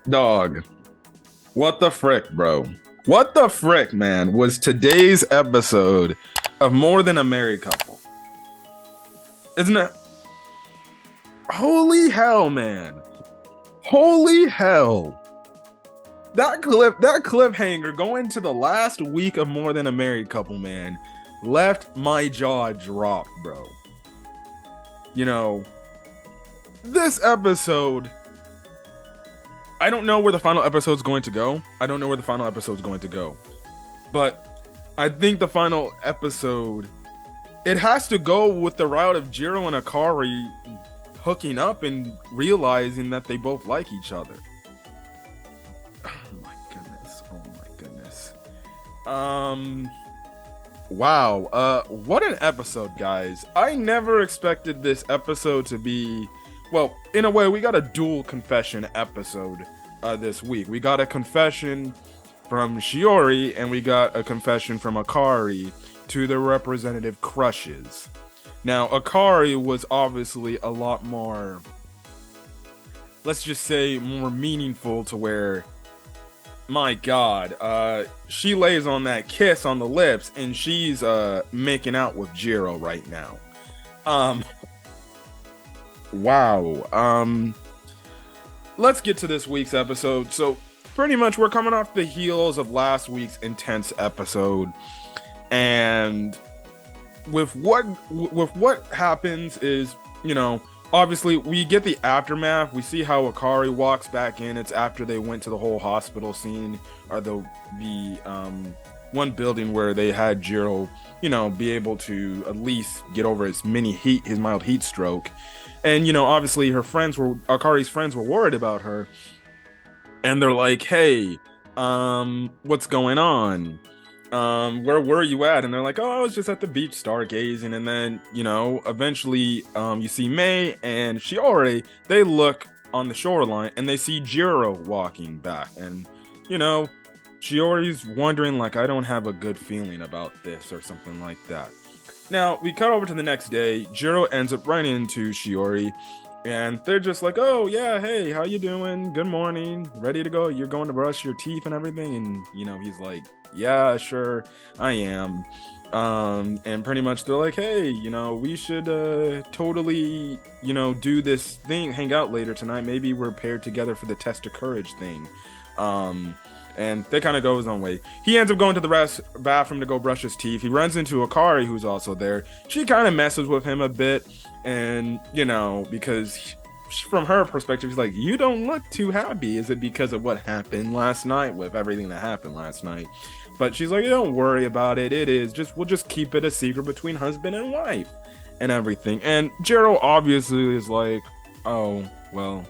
Dog, what the frick, bro? What the frick, man, was today's episode of More Than a Married Couple? Isn't it? Holy hell, man. Holy hell. That cliffhanger going to the last week of More Than a Married Couple, man, left my jaw dropped, bro. You know, this episode, I don't know where the final episode's going to go. But I think the final episode, it has to go with the route of Jirou and Akari hooking up and realizing that they both like each other. Oh my goodness. Wow. What an episode, guys. I never expected this episode to be, well, in a way, we got a dual confession episode this week. We got a confession from Shiori and we got a confession from Akari to their representative crushes. Now, Akari was obviously a lot more, let's just say, more meaningful to where, my God, she lays on that kiss on the lips and she's making out with Jirou right now. Wow. Let's get to this week's episode. So, pretty much we're coming off the heels of last week's intense episode, and with what happens is, obviously we get the aftermath. We see how Akari walks back in. It's after they went to the whole hospital scene, or the one building where they had Jirou, be able to at least get over his mild heat stroke. And obviously Akari's friends were worried about her, and they're like, hey, what's going on? Where were you at? And they're like, oh, I was just at the beach stargazing. And then, eventually, you see Mei and Shiori, they look on the shoreline and they see Jirou walking back. And, Shiori's wondering, like, I don't have a good feeling about this or something like that. Now, we cut over to the next day. Jirou ends up running into Shiori, and they're just like, oh, yeah, hey, how you doing? Good morning. Ready to go? You're going to brush your teeth and everything? And, he's like, yeah, sure, I am. And pretty much they're like, hey, we should totally, do this thing, hang out later tonight. Maybe we're paired together for the test of courage thing. And that kind of goes on way. He ends up going to the bathroom to go brush his teeth. He runs into Akari, who's also there. She kind of messes with him a bit. And, because from her perspective, she's like, you don't look too happy. Is it because of what happened last night, with everything that happened last night? But she's like, don't worry about it. We'll just keep it a secret between husband and wife and everything. And Jirou obviously is like, oh, well,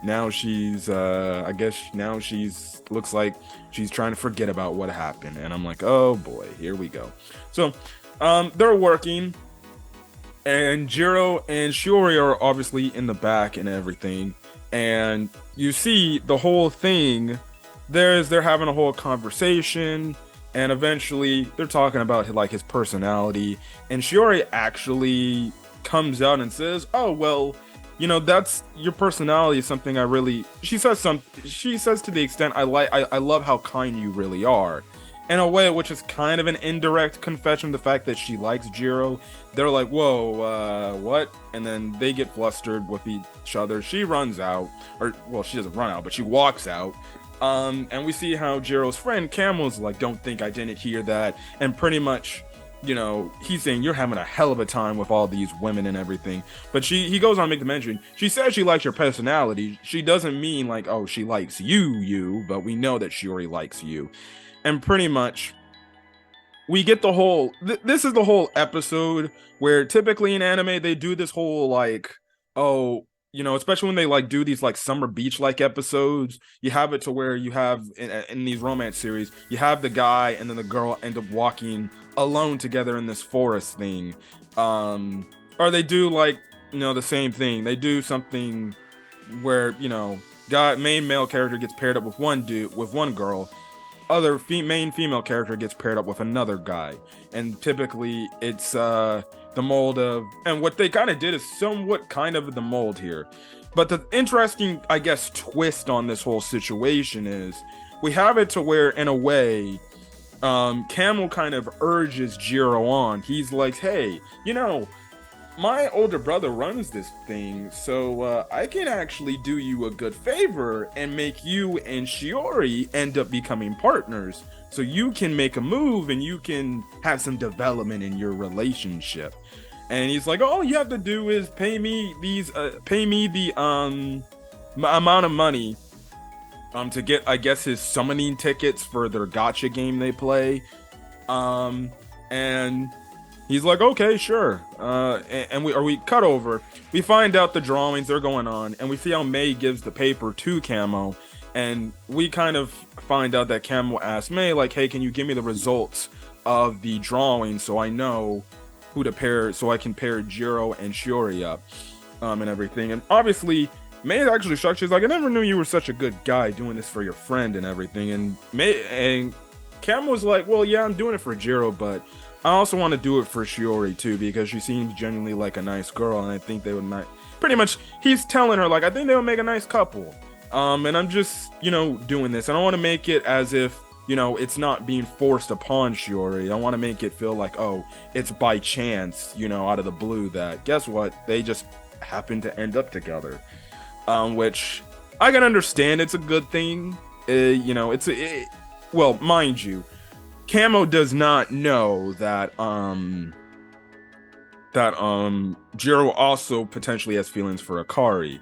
now she's, looks like she's trying to forget about what happened. And I'm like, oh boy, here we go. So, they're working, and Jirou and Shiori are obviously in the back and everything. And you see the whole thing, they're having a whole conversation, and eventually they're talking about like his personality. And Shiori actually comes out and says, oh, well, that's your personality is something I really, she says to the extent, I love how kind you really are, in a way which is kind of an indirect confession of the fact that she likes Jirou. They're like, whoa, what? And then they get flustered with each other. She runs out, or, well, she doesn't run out, but she walks out. And we see how Jirou's friend Camel's like, don't think I didn't hear that. And pretty much, he's saying you're having a hell of a time with all these women and everything. But he goes on to make the mention, she says she likes your personality. She doesn't mean like, oh, she likes you, but we know that Shiori likes you. And pretty much we get the whole, this is the whole episode where typically in anime, they do this whole like, oh, especially when they like do these like summer beach like episodes, you have it to where you have in these romance series, you have the guy and then the girl end up walking alone together in this forest thing. Or they do like, the same thing. They do something where, main male character gets paired up with one girl, other main female character gets paired up with another guy, and typically it's the mold of, and what they kind of did is somewhat kind of the mold here. But the interesting, I guess, twist on this whole situation is we have it to where, in a way, Camel kind of urges Jirou on. He's like, hey, my older brother runs this thing, so I can actually do you a good favor and make you and Shiori end up becoming partners. So you can make a move and you can have some development in your relationship. And he's like, all you have to do is pay me the amount of money to get, I guess, his summoning tickets for their gacha game they play. And he's like, okay, sure. And we cut over. We find out the drawings are going on, and we see how Mei gives the paper to Camo, and we kind of find out that Camo asks Mei, like, hey, can you give me the results of the drawing so I know who to pair, so I can pair Jirou and Shiori up, and everything. And obviously, Mei is actually shocked. She's like, I never knew you were such a good guy doing this for your friend and everything. And Camo was like, well, yeah, I'm doing it for Jirou, but I also want to do it for Shiori too, because she seems genuinely like a nice girl, and I think they would not. Pretty much, he's telling her, like, I think they would make a nice couple. And I'm just, doing this. I don't want to make it as if, it's not being forced upon Shiori. I want to make it feel like, oh, it's by chance, out of the blue that, guess what? They just happen to end up together. Which I can understand. It's a good thing. Well, mind you, Camo does not know that Jirou also potentially has feelings for Akari.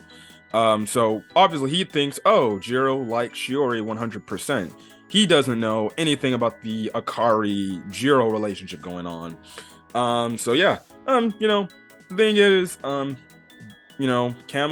So obviously he thinks, oh, Jirou likes Shiori 100%. He doesn't know anything about the Akari Jirou relationship going on. So yeah, the thing is, Camo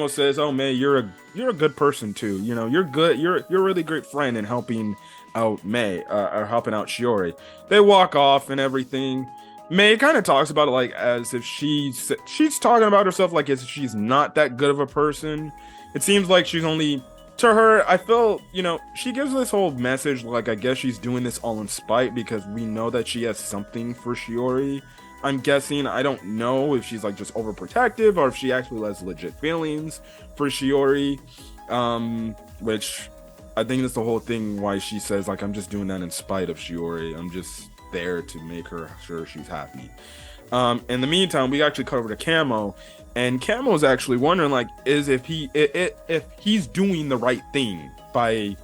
says, oh man, you're a good person too. You're good. You're a really great friend in helping out Mei, or helping out Shiori. They walk off and everything. Mei kind of talks about it like as if she's talking about herself like as if she's not that good of a person. It seems like she's only, to her, I feel, she gives this whole message like I guess she's doing this all in spite because we know that she has something for Shiori. I'm guessing. I don't know if she's like just overprotective or if she actually has legit feelings for Shiori. Which I think that's the whole thing why she says like I'm just doing that in spite of Shiori. I'm just there to make her sure she's happy. In the meantime, we actually cut over to Camo, and Camo's actually wondering like if he's doing the right thing by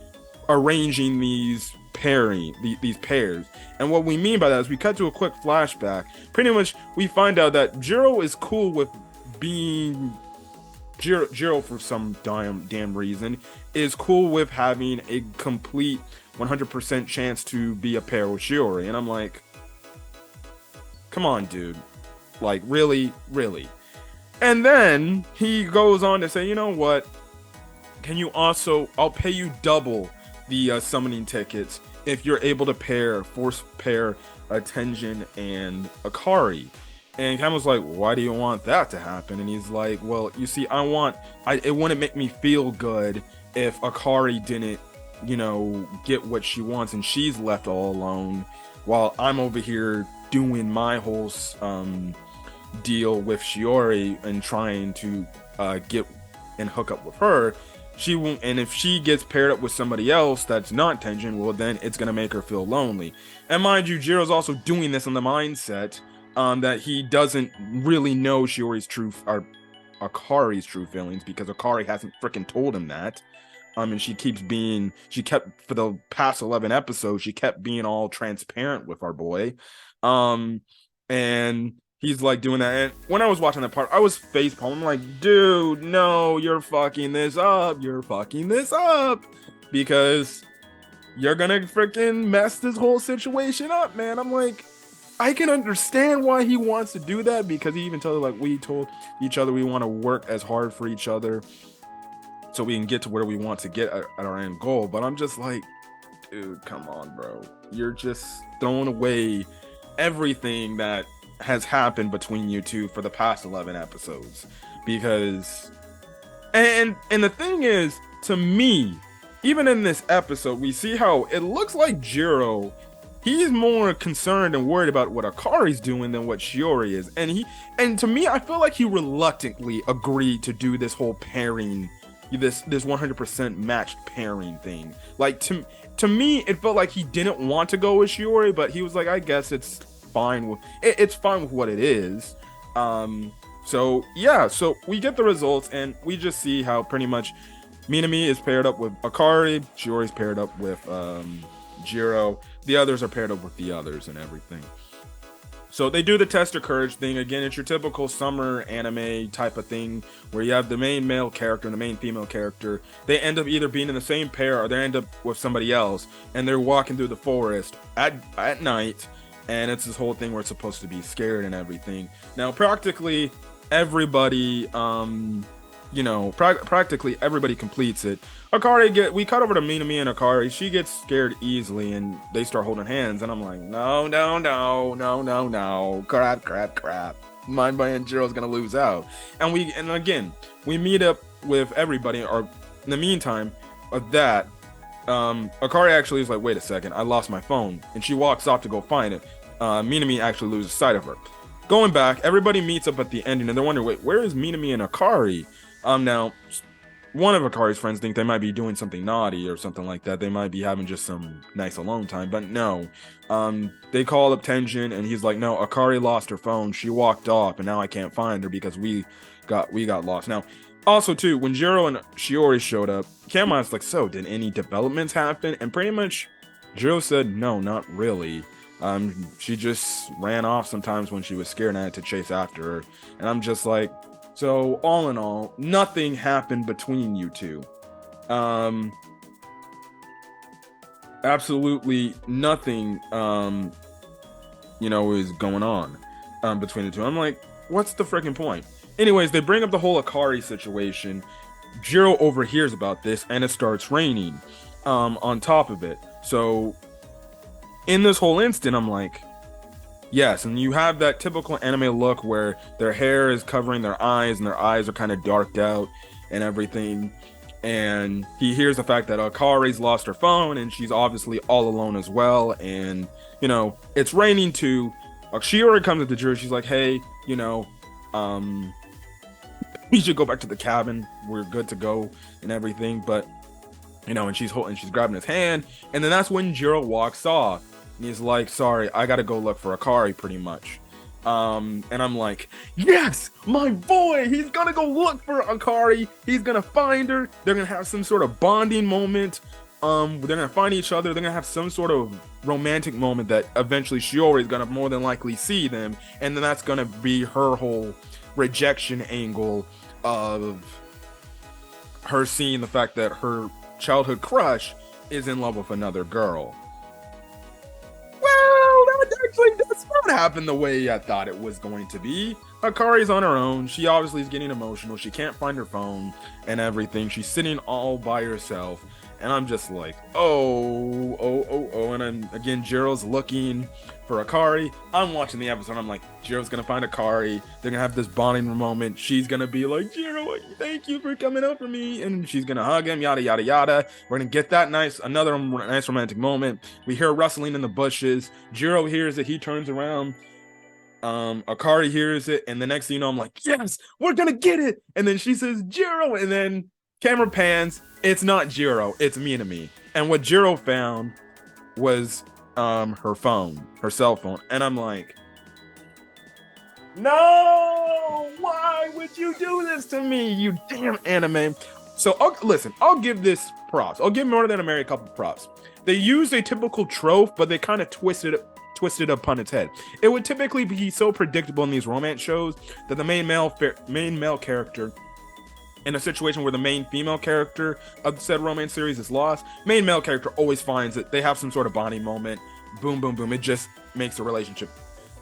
arranging these pairs. And what we mean by that is we cut to a quick flashback. Pretty much we find out that Jirou is cool with being Jirou for some damn reason is cool with having a complete 100% chance to be a pair with Shiori. And I'm like, come on, dude. Like, really? And then he goes on to say, you know what? I'll pay you double the summoning tickets if you're able to force pair Tenjin and Akari. And Camo's like, why do you want that to happen? And he's like, well, you see, it wouldn't make me feel good if Akari didn't, get what she wants and she's left all alone while I'm over here doing my whole deal with Shiori and trying to get and hook up with her. She won't, and if she gets paired up with somebody else that's not Tenjin, well, then it's gonna make her feel lonely. And mind you, Jiro's also doing this on the mindset that he doesn't really know Shiori's or Akari's true feelings because Akari hasn't freaking told him that. And she kept for the past 11 episodes, she kept being all transparent with our boy. And he's like doing that. And when I was watching that part, I was facepalming. I'm like, dude, no, you're fucking this up. Because you're gonna freaking mess this whole situation up, man. I'm like, I can understand why he wants to do that because he even told her, like, we told each other we want to work as hard for each other so we can get to where we want to get at our end goal. But I'm just like, dude, come on, bro. You're just throwing away everything that has happened between you two for the past 11 episodes. Because and the thing is, to me, even in this episode, we see how it looks like Jirou he's more concerned and worried about what Akari's doing than what Shiori is. And to me, I feel like he reluctantly agreed to do this whole pairing, this 100% matched pairing thing. Like to me, it felt like he didn't want to go with Shiori, but he was like, I guess it's fine with what it is. So yeah, so we get the results and we just see how pretty much Minami is paired up with Akari, Shiori's paired up with Jirou, the others are paired up with the others and everything. So they do the test of courage thing. Again, it's your typical summer anime type of thing where you have the main male character and the main female character. They end up either being in the same pair or they end up with somebody else, and they're walking through the forest at night, and it's this whole thing where it's supposed to be scared and everything. Now, practically everybody, practically everybody completes it. We cut over to Minami and Akari. She gets scared easily, and they start holding hands. And I'm like, no, crap. Mind by and Jiro's gonna lose out. And again, we meet up with everybody. Or in the meantime of that, Akari actually is like, wait a second, I lost my phone, and she walks off to go find it. Minami actually loses sight of her. Going back, everybody meets up at the ending, and they're wondering, wait, where is Minami and Akari? Now, one of Akari's friends think they might be doing something naughty or something like that. They might be having just some nice alone time, but no. They call up Tenjin, and he's like, no, Akari lost her phone. She walked off, and now I can't find her because we got lost. Now, also, too, when Jirou and Shiori showed up, Cameron's like, so, did any developments happen? And pretty much, Jirou said, no, not really. She just ran off sometimes when she was scared and I had to chase after her. And I'm just like, so all in all, nothing happened between you two. Absolutely nothing, is going on between the two. I'm like, what's the freaking point? Anyways, they bring up the whole Akari situation. Jirou overhears about this, and it starts raining on top of it. So in this whole instant, I'm like, yes, and you have that typical anime look where their hair is covering their eyes and their eyes are kind of darked out and everything. And he hears the fact that Akari's lost her phone and she's obviously all alone as well. And, it's raining too. Shiori comes into Jirou. She's like, hey, we should go back to the cabin. We're good to go and everything. But, and she's grabbing his hand. And then that's when Jirou walks off. And he's like, sorry, I gotta go look for Akari, pretty much. And I'm like, yes, my boy, he's gonna go look for Akari. He's gonna find her. They're gonna have some sort of bonding moment. They're gonna find each other. They're gonna have some sort of romantic moment that eventually Shiori is gonna more than likely see them. And then that's gonna be her whole rejection angle of her seeing the fact that her childhood crush is in love with another girl. Actually does not happen the way I thought it was going to be. Akari's on her own. She obviously is getting emotional. She can't find her phone and everything. She's sitting all by herself. And I'm just like, oh. And then again, Jirou's looking for Akari. I'm watching the episode. I'm like, Jirou's going to find Akari. They're going to have this bonding moment. She's going to be like, Jirou, thank you for coming up for me. And she's going to hug him, yada, yada, yada. We're going to get that another nice romantic moment. We hear rustling in the bushes. Jirou hears it. He turns around. Akari hears it. And the next thing you know, I'm like, yes, we're going to get it. And then she says, Jirou. And then camera pans. It's not Jirou, it's Minami. And what Jirou found was her phone, her cell phone. And I'm like, no, why would you do this to me, you damn anime? So I'll give this props. I'll give More Than a Merry a couple props. They used a typical trope, but they kind of twisted upon its head. It would typically be so predictable in these romance shows that the main male character, in a situation where the main female character of said romance series is lost, main male character always finds it. They have some sort of bonding moment. Boom, boom, boom. It just makes the relationship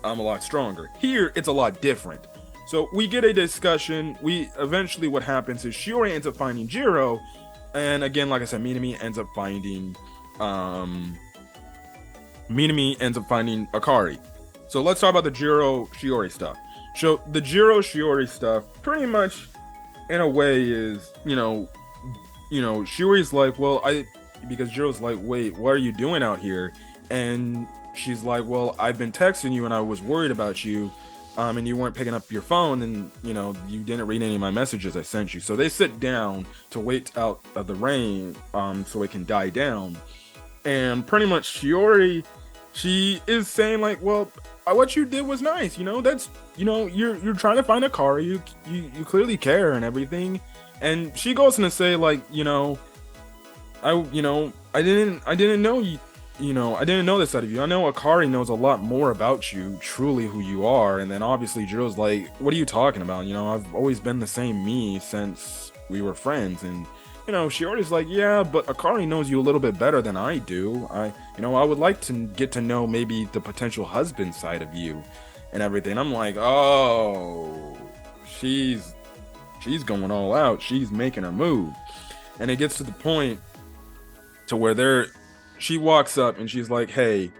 a lot stronger. Here, it's a lot different. So we get a discussion. Eventually what happens is Shiori ends up finding Jirou. And again, like I said, Minami ends up finding Akari. So let's talk about the Jirou Shiori stuff. So the Jirou Shiori stuff pretty much in a way is, Shiori's like, well, because Jirou's like, wait, what are you doing out here? And she's like, well, I've been texting you and I was worried about you, and you weren't picking up your phone, and you didn't read any of my messages I sent you. So they sit down to wait out of the rain, so it can die down. And pretty much Shiori, she is saying like, well, what you did was nice. That's you're trying to find Akari. You clearly care and everything. And she goes on to say like, I didn't know you. I didn't know this side of you. I know Akari knows a lot more about you, truly who you are. And then obviously Jirou's like, what are you talking about? I've always been the same me since we were friends. And Shiori's like, yeah, but Akari knows you a little bit better than I do. I would like to get to know maybe the potential husband side of you and everything. I'm like, oh, she's going all out. She's making a move. And it gets to the point to where she walks up and she's like, hey,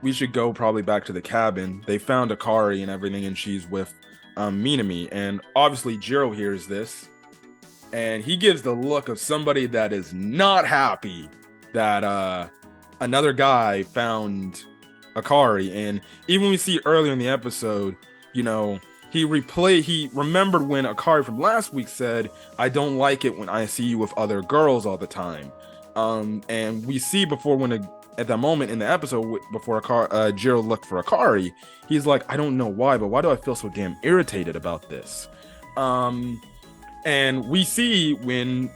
we should go probably back to the cabin. They found Akari and everything, and she's with Minami. And obviously Jirou hears this, and he gives the look of somebody that is not happy that another guy found Akari. And even we see earlier in the episode, he remembered when Akari from last week said, I don't like it when I see you with other girls all the time. And we see at that moment in the episode before Jirou looked for Akari, he's like, I don't know why, but why do I feel so damn irritated about this? And we see when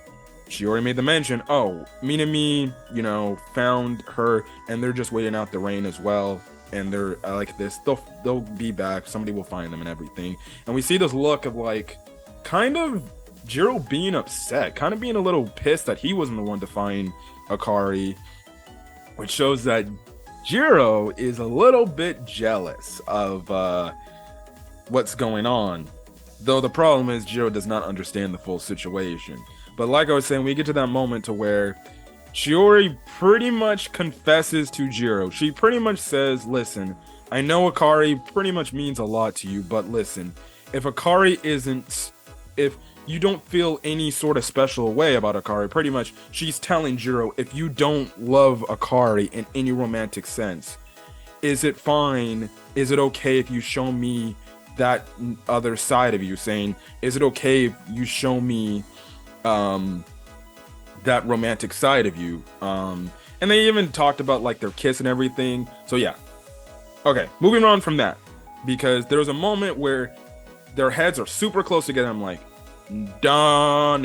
Shiori made the mention, oh, Minami, found her, and they're just waiting out the rain as well. And they're like this, they'll be back, somebody will find them and everything. And we see this look of like, kind of Jirou being upset, kind of being a little pissed that he wasn't the one to find Akari, which shows that Jirou is a little bit jealous of what's going on. Though the problem is Jirou does not understand the full situation. But like I was saying, we get to that moment to where Shiori pretty much confesses to Jirou. She pretty much says, listen, I know Akari pretty much means a lot to you, but listen, if you don't feel any sort of special way about Akari, pretty much she's telling Jirou, if you don't love Akari in any romantic sense, is it fine? Is it okay if you show me that other side of you? Saying, is it okay if you show me that romantic side of you? And they even talked about like their kiss and everything. So yeah. Okay, moving on from that, because there was a moment where their heads are super close together. I'm like, no,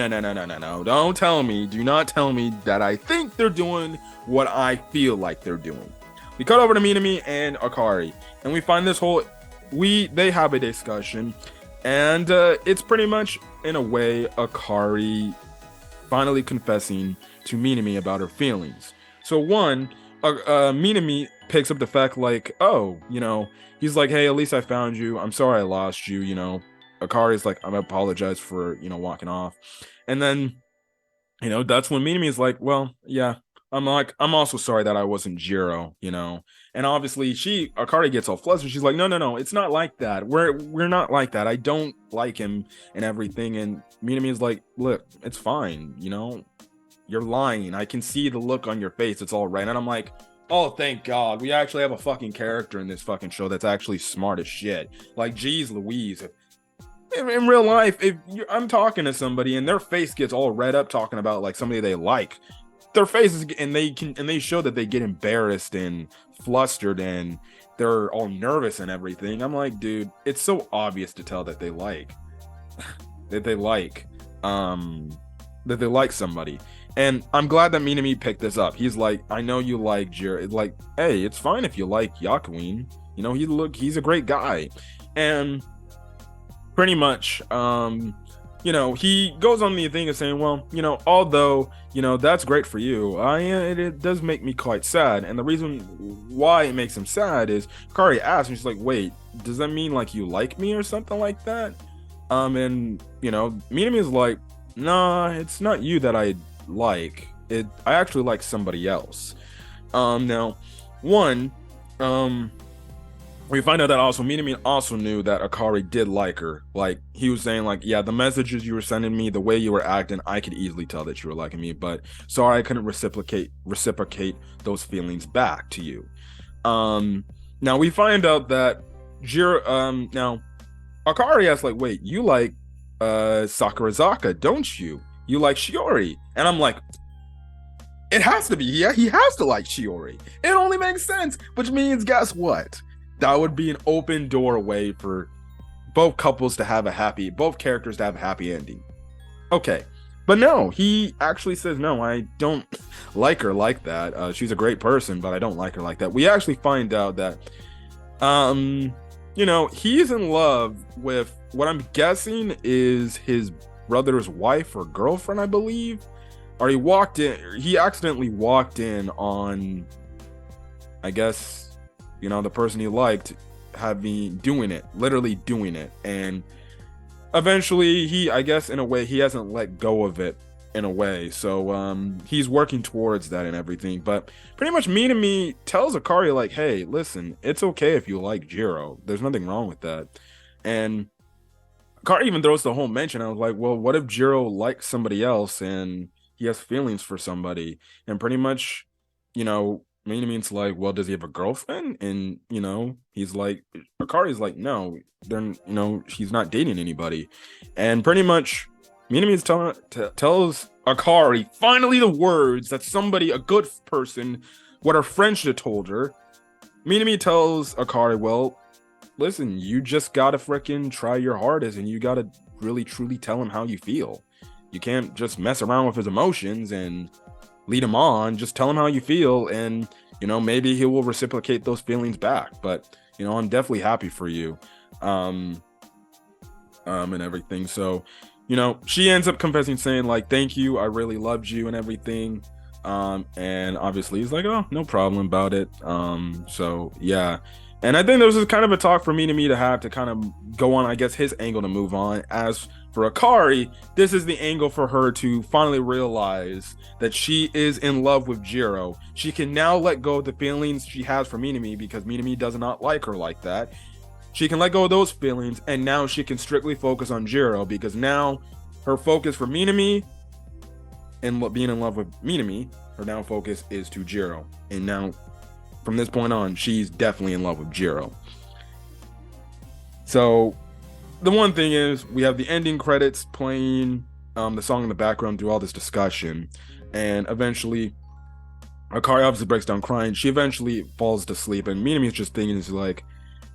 don't tell me, do not tell me that I think they're doing what I feel like they're doing. We cut over to Minami and Akari, and we find they have a discussion, and it's pretty much in a way Akari finally confessing to Minami about her feelings. So Minami picks up the fact like, oh, he's like, hey, at least I found you. I'm sorry I lost you, Akari's like, I apologize for, walking off. And then, that's when Minami is like, well, yeah, I'm also sorry that I wasn't Jirou, And obviously Akari gets all flustered. She's like, no, it's not like that. We're not like that. I don't like him and everything. And Minami is like, look, it's fine. You're lying. I can see the look on your face. It's all right. And I'm like, oh, thank God. We actually have a fucking character in this fucking show that's actually smart as shit. Like, geez Louise. In real life, I'm talking to somebody and their face gets all red up talking about like somebody they like, their faces, and they show that they get embarrassed and flustered and they're all nervous and everything. I'm like, dude, it's so obvious to tell that they like somebody. And I'm glad that Minami picked this up. He's like, I know you like Jirou. Like, hey, it's fine if you like Yakuin. He's a great guy. And pretty much, he goes on the thing of saying, well, although, that's great for you, it does make me quite sad. And the reason why it makes him sad is Akari asks, and she's like, wait, does that mean like you like me or something like that? And, Minami is like, nah, it's not you that I like. I actually like somebody else. Now, we find out that also Minami also knew that Akari did like her. Like, he was saying like, yeah, the messages you were sending me, the way you were acting, I could easily tell that you were liking me, but sorry I couldn't reciprocate those feelings back to you. Now we find out that Jirou, now Akari asks, like, wait, you like Sakurazaka, don't you? You like Shiori? And I'm like, it has to be. Yeah, he has to like Shiori. It only makes sense. Which means, guess what? That would be an open doorway for both characters to have a happy ending. Okay. But no, he actually says, no, I don't like her like that. She's a great person, but I don't like her like that. We actually find out that, he's in love with what I'm guessing is his brother's wife or girlfriend, I believe. Or he accidentally walked in on, I guess, the person he liked literally doing it. And eventually I guess in a way, he hasn't let go of it in a way. So he's working towards that and everything. But pretty much Minami tells Akari, like, hey, listen, it's okay if you like Jirou. There's nothing wrong with that. And Akari even throws the whole mention. I was like, well, what if Jirou likes somebody else and he has feelings for somebody? And pretty much, Minami's like, well, does he have a girlfriend? And, he's like, Akari's like, no, then, he's not dating anybody. And pretty much Minami tells Akari finally the words that a good person, what her friend should have told her. Minami tells Akari, well, listen, you just gotta freaking try your hardest and you gotta really truly tell him how you feel. You can't just mess around with his emotions and lead him on. Just tell him how you feel, and maybe he will reciprocate those feelings back. But I'm definitely happy for you, and everything. So she ends up confessing, saying like, thank you, I really loved you and everything. And obviously he's like, oh, no problem about it. So yeah. And I think there was kind of a talk for me to have to kind of go on, I guess, his angle to move on. As for Akari, this is the angle for her to finally realize that she is in love with Jirou. She can now let go of the feelings she has for Minami because Minami does not like her like that. She can let go of those feelings, and now she can strictly focus on Jirou because now her focus for Minami and being in love with Minami, her now focus is to Jirou. And now, from this point on, she's definitely in love with Jirou. So the one thing is, we have the ending credits playing the song in the background through all this discussion, and eventually Akari obviously breaks down crying. She eventually falls to sleep, and Minami's just thinking, is like,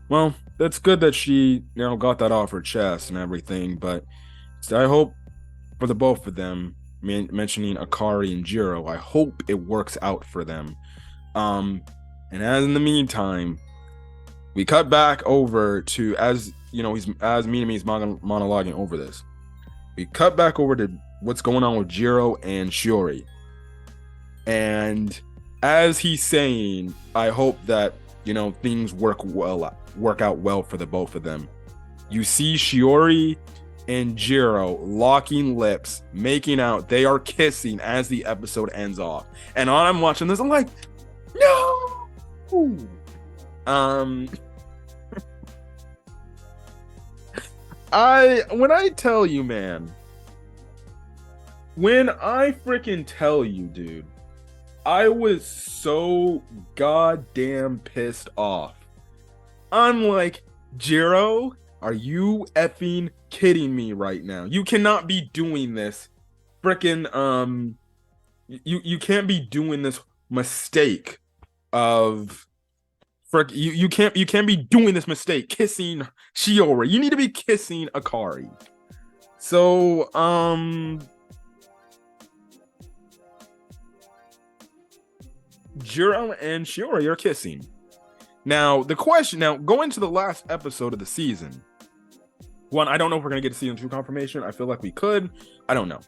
well, that's good that she got that off her chest and everything, but I hope for the both of them, mentioning Akari and Jirou, I hope it works out for them. And as in the meantime, we cut back over to as Minami's monologuing over this. We cut back over to what's going on with Jirou and Shiori. And as he's saying, I hope that things work out well for the both of them. You see Shiori and Jirou locking lips, making out. They are kissing as the episode ends off. And I'm watching this, I'm like, no. When I tell you, man, when I freaking tell you, dude, I was so goddamn pissed off. I'm like, Jirou, are you effing kidding me right now? You cannot be doing this freaking you can't be doing this mistake of you can't be doing this mistake kissing Shiori. You need to be kissing Akari. So Jirou and Shiori are kissing. Now going to the last episode of the season. One, I don't know if we're gonna get to season 2 confirmation. I feel like we could. I don't know.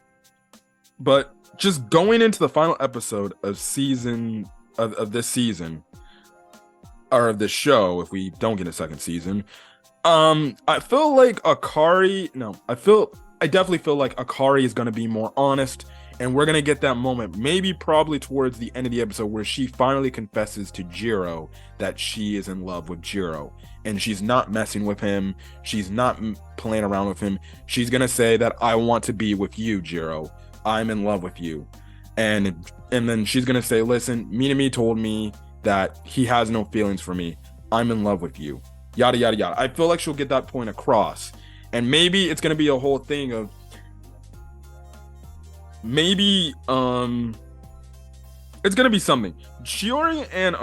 But just going into the final episode of this season, or of this show, if we don't get a second season, I feel like I definitely feel like Akari is gonna be more honest, and we're gonna get that moment, probably towards the end of the episode, where she finally confesses to Jirou that she is in love with Jirou, and she's not messing with him, she's not playing around with him. She's gonna say that, I want to be with you, Jirou, I'm in love with you. And then she's gonna say, listen, Minami told me that he has no feelings for me. I'm in love with you. Yada, yada, yada. I feel like she'll get that point across. And maybe it's going to be a whole thing of maybe it's going to be something. Shiori and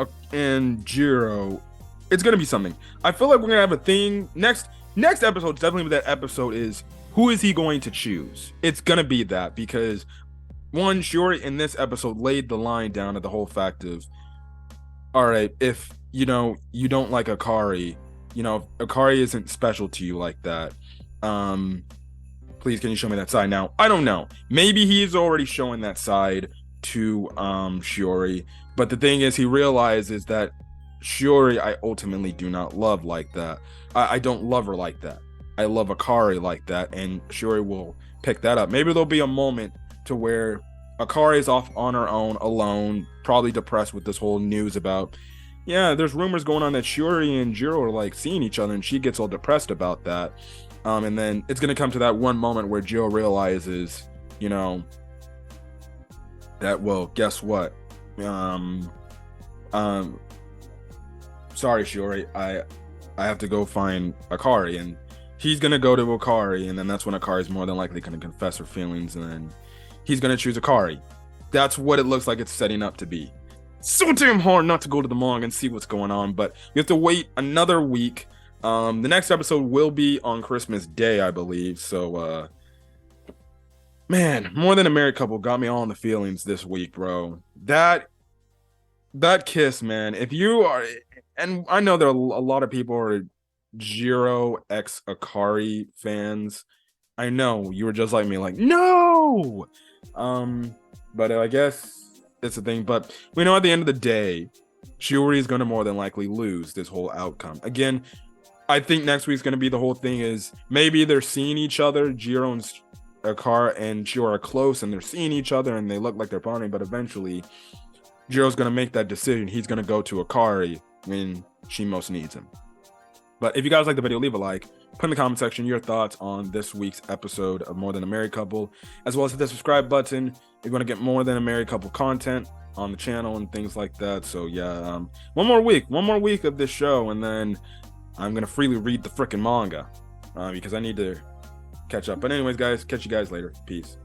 Jirou, it's going to be something. I feel like we're going to have a thing next episode. Definitely that episode is who is he going to choose? It's going to be that because one, Shiori in this episode laid the line down at the whole fact of, all right, if you don't like Akari, Akari isn't special to you like that. Please, can you show me that side? Now, I don't know. Maybe he's already showing that side to Shiori, but the thing is, he realizes that Shiori, I ultimately do not love like that. I don't love her like that. I love Akari like that, and Shiori will pick that up. Maybe there'll be a moment to where Akari is off on her own, alone, probably depressed with this whole news about, yeah, there's rumors going on that Shiori and Jirou are like seeing each other, and she gets all depressed about that. And then it's gonna come to that one moment where Jirou realizes, that, well, guess what? Sorry, Shiori, I have to go find Akari, and he's gonna go to Akari, and then that's when Akari's more than likely gonna confess her feelings, and then he's gonna choose Akari. That's what it looks like it's setting up to be. So damn hard not to go to the manga and see what's going on, but you have to wait another week. The next episode will be on Christmas Day, I believe. So, man, More Than a Married Couple got me all in the feelings this week, bro. That kiss, man. If you are, and I know there are a lot of people are Jirou x Akari fans. I know you were just like me, like, no. But I guess it's a thing. But we know at the end of the day, Shiori is going to more than likely lose this whole outcome. Again, I think next week's going to be the whole thing is maybe they're seeing each other. Jirou and Akari and Shiori are close and they're seeing each other and they look like they're bonding. But eventually, Jirou's going to make that decision. He's going to go to Akari when she most needs him. But if you guys like the video, leave a like. Put in the comment section your thoughts on this week's episode of More Than a Married Couple, as well as hit the subscribe button if you want to get More Than a Married Couple content on the channel and things like that. So yeah, one more week of this show, and then I'm gonna freely read the freaking manga because I need to catch up. But anyways, guys, catch you guys later. Peace.